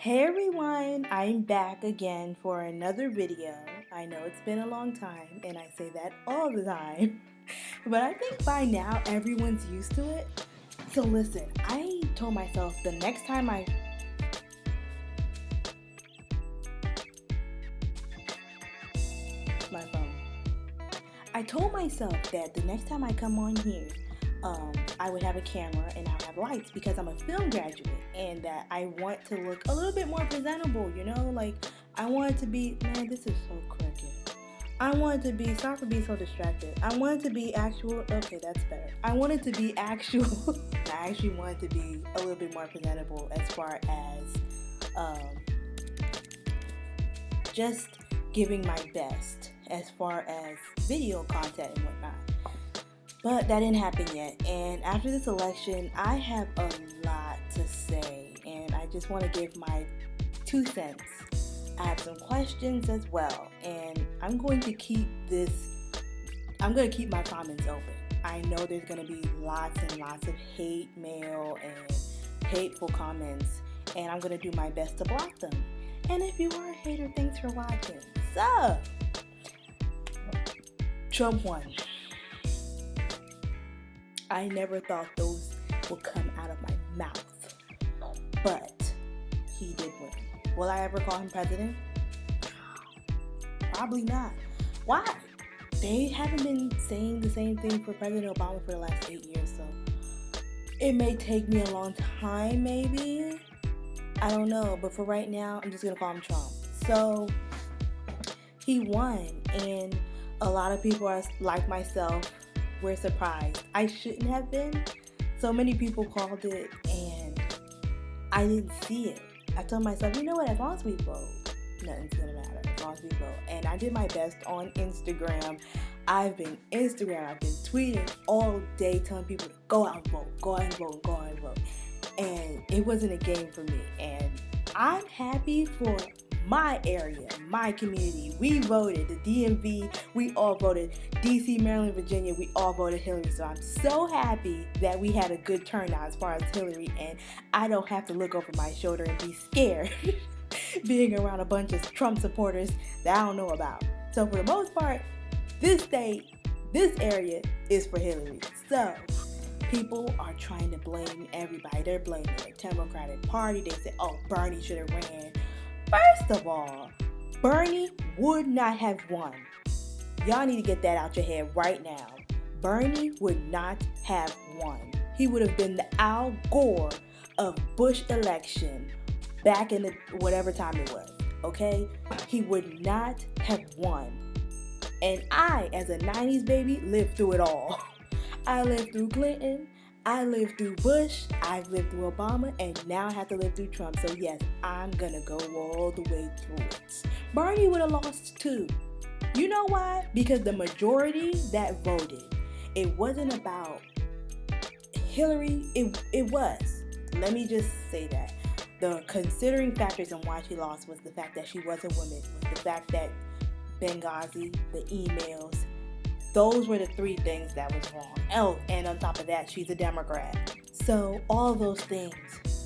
Hey everyone, I'm back again for another video. I know it's been a long time and I say that all the time, but I think by now everyone's used to it. So listen, I told myself the next time my phone. I told myself that the next time I come on here, I would have a camera and I'll have lights because I'm a film graduate and that I want to look a little bit more presentable, like I want it to be, man, this is so crooked. I want it to be, sorry for being so distracted. I want it to be actual, okay, that's better. I want it to be actual, I actually want it to be a little bit more presentable as far as just giving my best as far as video content and whatnot. But that didn't happen yet. And after this election, I have a lot to say. And I just want to give my 2 cents. I have some questions as well. And I'm going to keep my comments open. I know there's going to be lots and lots of hate mail and hateful comments. And I'm going to do my best to block them. And if you are a hater, thanks for watching. So, Trump won. I never thought those would come out of my mouth, but he did win. Will I ever call him president? Probably not. Why? They haven't been saying the same thing for President Obama for the last 8 years, so it may take me a long time, maybe. I don't know, but for right now, I'm just gonna call him Trump. So he won, and a lot of people are like myself. We're surprised. I shouldn't have been. So many people called it and I didn't see it. I told myself, you know what, as long as we vote, nothing's gonna matter. As long as we vote. And I did my best on Instagram. I've been tweeting all day telling people to go out and vote, go out and vote, go out and vote. And it wasn't a game for me. And I'm happy for my area, my community. We voted. The DMV, we all voted. DC, Maryland, Virginia, we all voted Hillary. So I'm so happy that we had a good turnout as far as Hillary, and I don't have to look over my shoulder and be scared being around a bunch of Trump supporters that I don't know about. So for the most part, this state, this area is for Hillary. So people are trying to blame everybody. They're blaming the Democratic Party. They say, oh, Bernie should have ran. First of all, Bernie would not have won. Y'all need to get that out your head right now. Bernie would not have won. He would have been the Al Gore of Bush election back in the whatever time it was, okay? He would not have won. And I, as a 90s baby, lived through it all. I lived through Clinton. I lived through Bush, I've lived through Obama, and now I have to live through Trump. So yes, I'm gonna go all the way through it. Bernie would have lost too. You know why? Because the majority that voted, it wasn't about Hillary, it was. Let me just say that. The considering factors on why she lost was the fact that she was a woman, was the fact that Benghazi, the emails, those were the 3 things that was wrong. Oh, and on top of that, she's a Democrat. So all those things,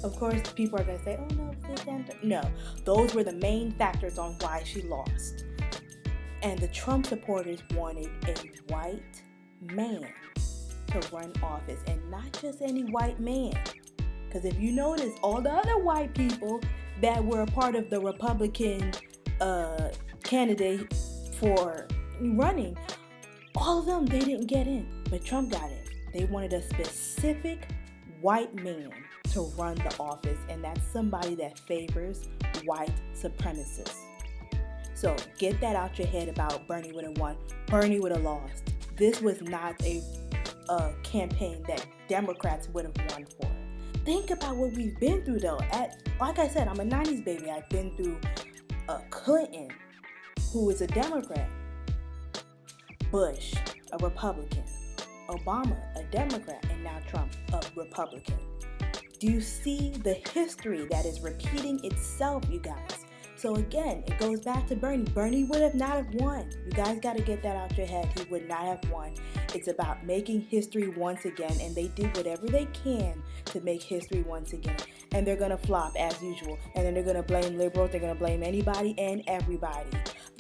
of course, people are going to say, oh no, no. Those were the main factors on why she lost. And the Trump supporters wanted a white man to run office, and not just any white man. Because if you notice, all the other white people that were a part of the Republican candidate for running, all of them, they didn't get in, but Trump got in. They wanted a specific white man to run the office, and that's somebody that favors white supremacists. So get that out your head about Bernie would have won. Bernie would have lost. This was not a campaign that Democrats would have won for. Think about what we've been through, though. Like I said, I'm a 90s baby. I've been through Clinton, who is a Democrat. Bush, a Republican. Obama, a Democrat. And now Trump, a Republican. Do you see the history that is repeating itself, you guys? So again, it goes back to Bernie. Bernie would have not have won. You guys got to get that out your head. He would not have won. It's about making history once again, and they did whatever they can to make history once again. and they're gonna flop as usual. And then they're gonna blame liberals. They're gonna blame anybody and everybody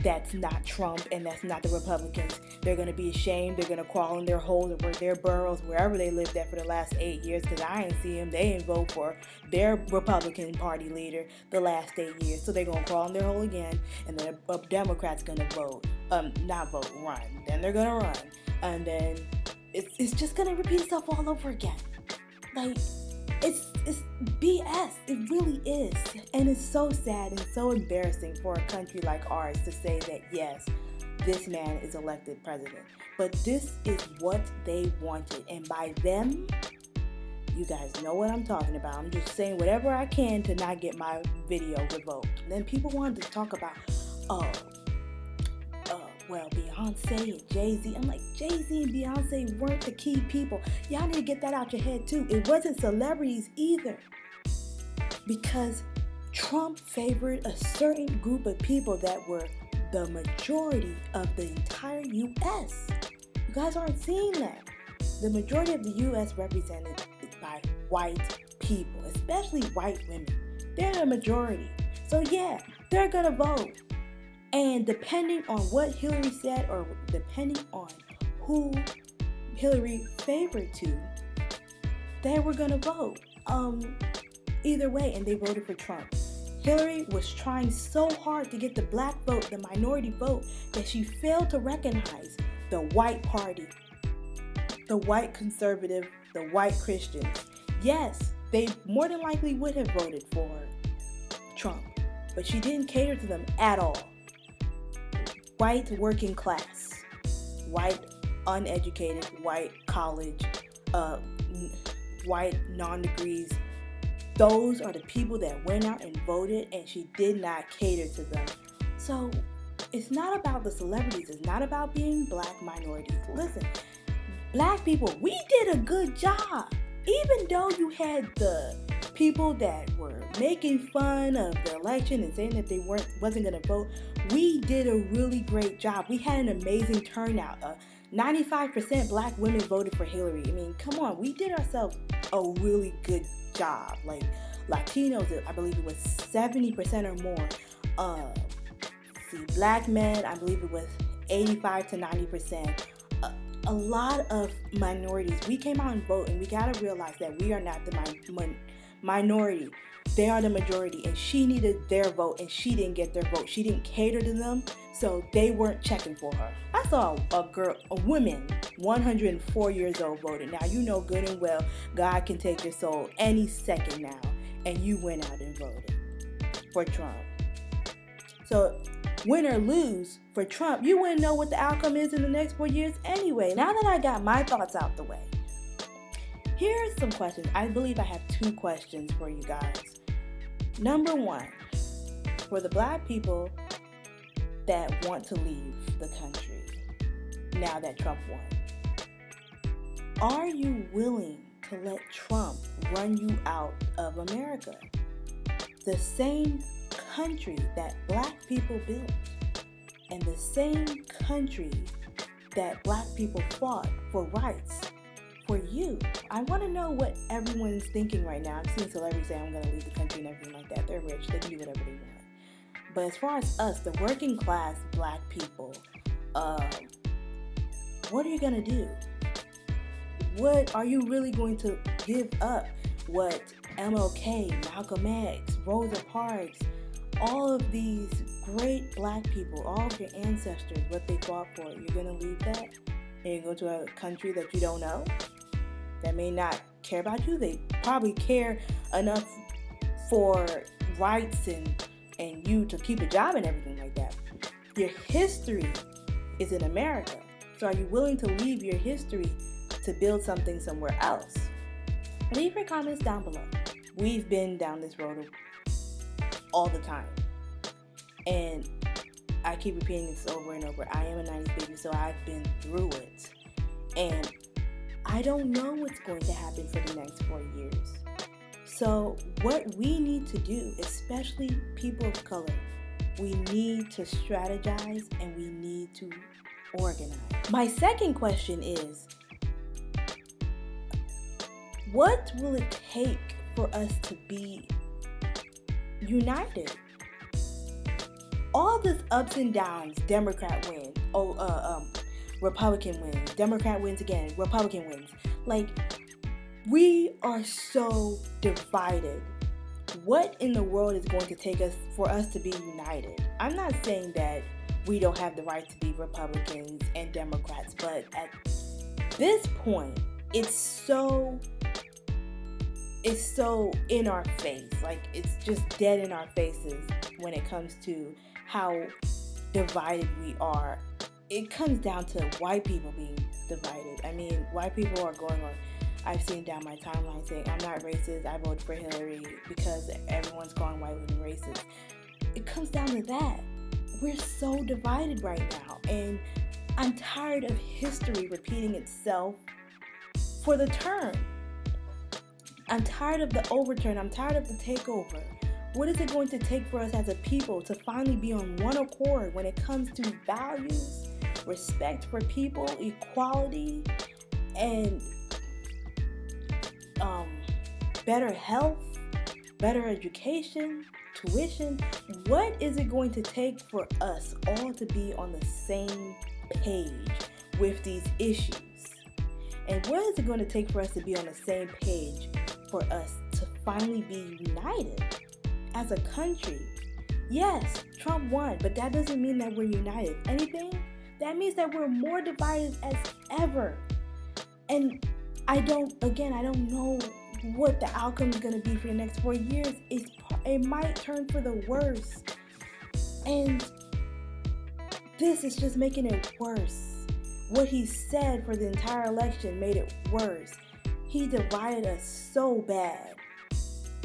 that's not Trump and that's not the Republicans. They're gonna be ashamed. They're gonna crawl in their holes or their burrows, wherever they lived at for the last 8 years, because I ain't see them. They didn't vote for their Republican Party leader the last 8 years. So they're gonna crawl in their hole again, and then a Democrat's gonna run. Then they're gonna run. And then it's just gonna repeat itself all over again. Like, it's BS. It really is. And it's so sad and so embarrassing for a country like ours to say that, yes, this man is elected president. But this is what they wanted. And by them, you guys know what I'm talking about. I'm just saying whatever I can to not get my video revoked. And then people wanted to talk about, well, Beyonce and Jay-Z. I'm like, Jay-Z and Beyonce weren't the key people. Y'all need to get that out your head too. It wasn't celebrities either. Because Trump favored a certain group of people that were the majority of the entire U.S. You guys aren't seeing that. The majority of the U.S. represented by white people, especially white women. They're the majority. So yeah, they're gonna vote. And depending on what Hillary said, or depending on who Hillary favored to, they were gonna vote. Either way, and they voted for Trump. Hillary was trying so hard to get the black vote, the minority vote, that she failed to recognize the white party, the white conservative, the white Christians. Yes, they more than likely would have voted for Trump, but she didn't cater to them at all. White working class, white uneducated, white college, white non-degrees. Those are the people that went out and voted, and she did not cater to them. So it's not about the celebrities. It's not about being black minorities. Listen, black people, we did a good job. Even though you had the people that were making fun of the election and saying that they wasn't going to vote, we did a really great job. We had an amazing turnout. 95% black women voted for Hillary. I mean, come on, we did ourselves a really good job. Like Latinos, I believe it was 70% or more. Black men, I believe it was 85 to 90%. A lot of minorities. We came out and voted, and we gotta realize that we are not the minority. They are the majority, and she needed their vote, and she didn't get their vote. She didn't cater to them, so they weren't checking for her. I saw a woman, 104 years old, voted. Now, you know good and well, God can take your soul any second now, and you went out and voted for Trump. So, win or lose for Trump, you wouldn't know what the outcome is in the next 4 years anyway. Now that I got my thoughts out the way, here's some questions. I believe I have 2 questions for you guys. Number 1, for the black people that want to leave the country now that Trump won, are you willing to let Trump run you out of America? The same country that black people built, and the same country that black people fought for rights for you. I want to know what everyone's thinking right now. I'm seeing celebrities say I'm going to leave the country and everything like that. They're rich. They can do whatever they want. But as far as us, the working class black people, what are you going to do? What are you really going to give up? What MLK, Malcolm X, Rosa Parks, all of these great black people, all of your ancestors, what they fought for, you're going to leave that and you go to a country that you don't know, that may not care about you. They probably care enough for rights and you to keep a job and everything like that. Your history is in America. So are you willing to leave your history to build something somewhere else? Leave your comments down below. We've been down this road all the time. And I keep repeating this over and over. I am a 90s baby, so I've been through it. And I don't know what's going to happen for the next 4 years. So what we need to do, especially people of color, we need to strategize and we need to organize. My second question is, what will it take for us to be united. All this ups and downs, Democrat wins, Republican wins, Democrat wins again, Republican wins. Like, we are so divided. What in the world is going to take us for us to be united? I'm not saying that we don't have the right to be Republicans and Democrats, but at this point, it's so in our face. Like, it's just dead in our faces when it comes to how divided we are. It comes down to white people being divided. I mean, white people are going on, I've seen down my timeline saying, I'm not racist, I voted for Hillary, because everyone's calling white women racist. It comes down to that. We're so divided right now, and I'm tired of history repeating itself for the turn. I'm tired of the overturn. I'm tired of the takeover. What is it going to take for us as a people to finally be on one accord when it comes to values, respect for people, equality, and better health, better education, tuition? What is it going to take for us all to be on the same page with these issues? And what is it going to take for us to be on the same page for us to finally be united as a country? Yes, Trump won, but that doesn't mean that we're united. If anything, that means that we're more divided as ever. And I don't know what the outcome is going to be for the next 4 years. It might turn for the worse. And this is just making it worse. What he said for the entire election made it worse. He divided us so bad.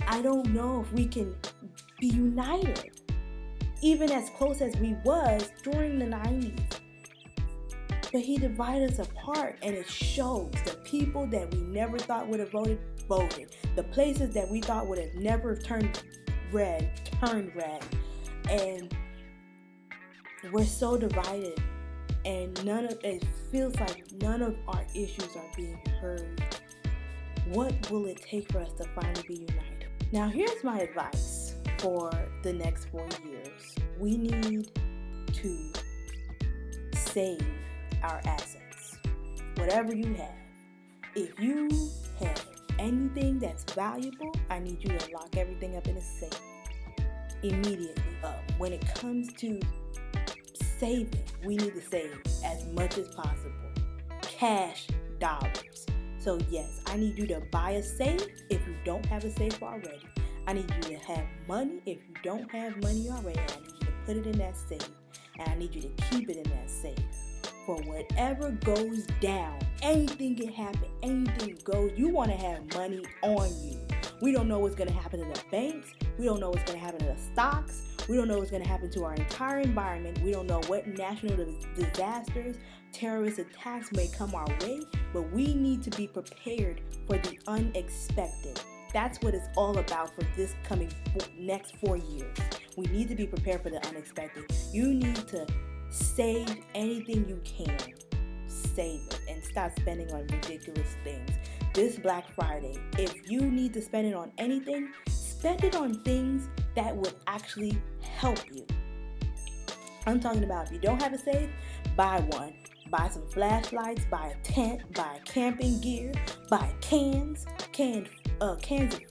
I don't know if we can be united, even as close as we was during the 90s. But he divided us apart, and it shows. The people that we never thought would have voted. The places that we thought would have never turned red. And we're so divided, and it feels like none of our issues are being heard. What will it take for us to finally be united? Now, here's my advice for the next 4 years. We need to save our assets. Whatever you have. If you have anything that's valuable, I need you to lock everything up in a safe immediately. When it comes to saving, we need to save as much as possible. Cash, dollars. So yes, I need you to buy a safe if you don't have a safe already. I need you to have money if you don't have money already. I need you to put it in that safe. And I need you to keep it in that safe. For whatever goes down, anything can happen, anything goes. You want to have money on you. We don't know what's going to happen to the banks. We don't know what's going to happen to the stocks. We don't know what's going to happen to our entire environment. We don't know what national disasters, terrorist attacks may come our way, but we need to be prepared for the unexpected. That's what it's all about for this coming next 4 years. We need to be prepared for the unexpected. You need to save anything you can. Save it and stop spending on ridiculous things. This Black Friday, if you need to spend it on anything, spend it on things that would actually help you. I'm talking about if you don't have a safe, buy one. Buy some flashlights, buy a tent, buy camping gear, buy cans of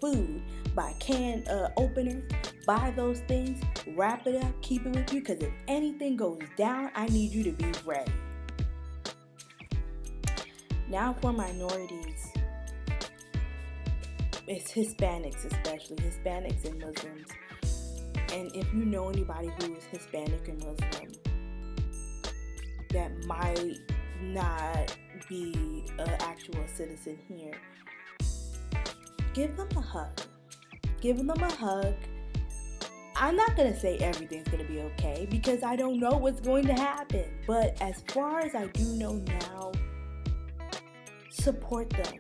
food, buy can openers. Buy those things, wrap it up, keep it with you, because if anything goes down, I need you to be ready. Now for minorities, it's Hispanics especially, Hispanics and Muslims. And if you know anybody who is Hispanic or Muslim that might not be an actual citizen here, give them a hug. Give them a hug. I'm not going to say everything's going to be okay because I don't know what's going to happen. But as far as I do know now, support them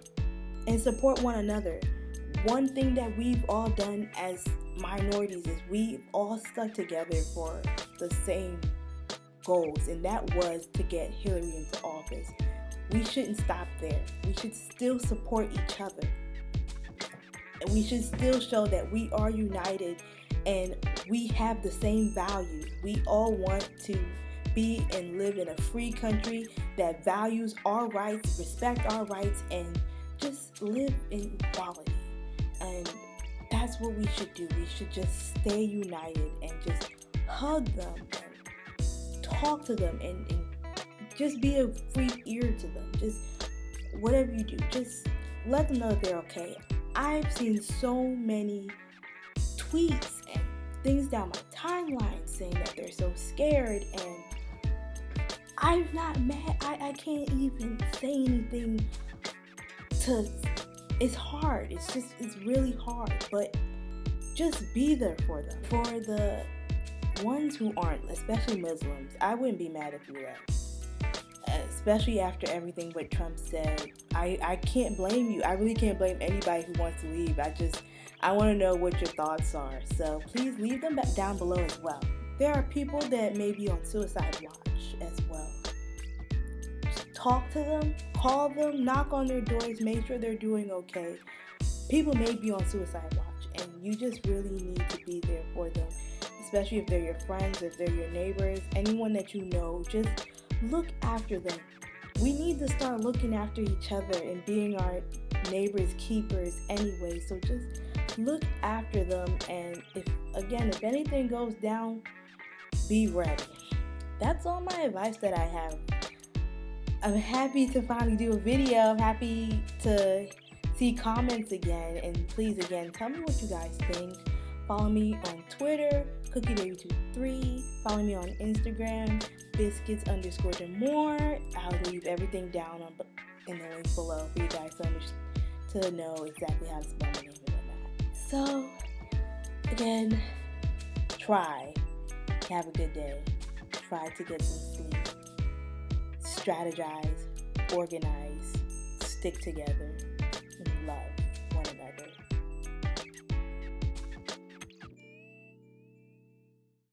and support one another. One thing that we've all done as minorities is we've all stuck together for the same goals, and that was to get Hillary into office. We shouldn't stop there. We should still support each other. We should still show that we are united and we have the same values. We all want to be and live in a free country that values our rights, respect our rights, and just live in equality. And that's what we should do. We should just stay united and just hug them and talk to them and just be a free ear to them. Just whatever you do, just let them know they're okay. I've seen so many tweets and things down my timeline saying that they're so scared, and I'm not mad. I can't even say anything to. It's hard. It's really hard. But just be there for them. For the ones who aren't, especially Muslims, I wouldn't be mad if you left. Especially after everything what Trump said. I can't blame you. I really can't blame anybody who wants to leave. I want to know what your thoughts are. So please leave them down below as well. There are people that may be on suicide watch as well. Just talk to them, call them, knock on their doors, make sure they're doing okay. People may be on suicide watch, and you just really need to be there for them, especially if they're your friends, if they're your neighbors, anyone that you know. Just look after them. We need to start looking after each other and being our neighbors' keepers anyway. So just look after them, and if anything goes down, be ready. That's all my advice that I have. I'm happy to finally do a video. I'm happy to see comments again, and please again tell me what you guys think. Follow me on Twitter, CookieBaby23. Follow me on Instagram, biscuits_demore. I'll leave everything down in the link below for you guys to know exactly how to spell my name and whatnot. So, again, try. Have a good day. Try to get some sleep. Strategize, organize, stick together, and love one another.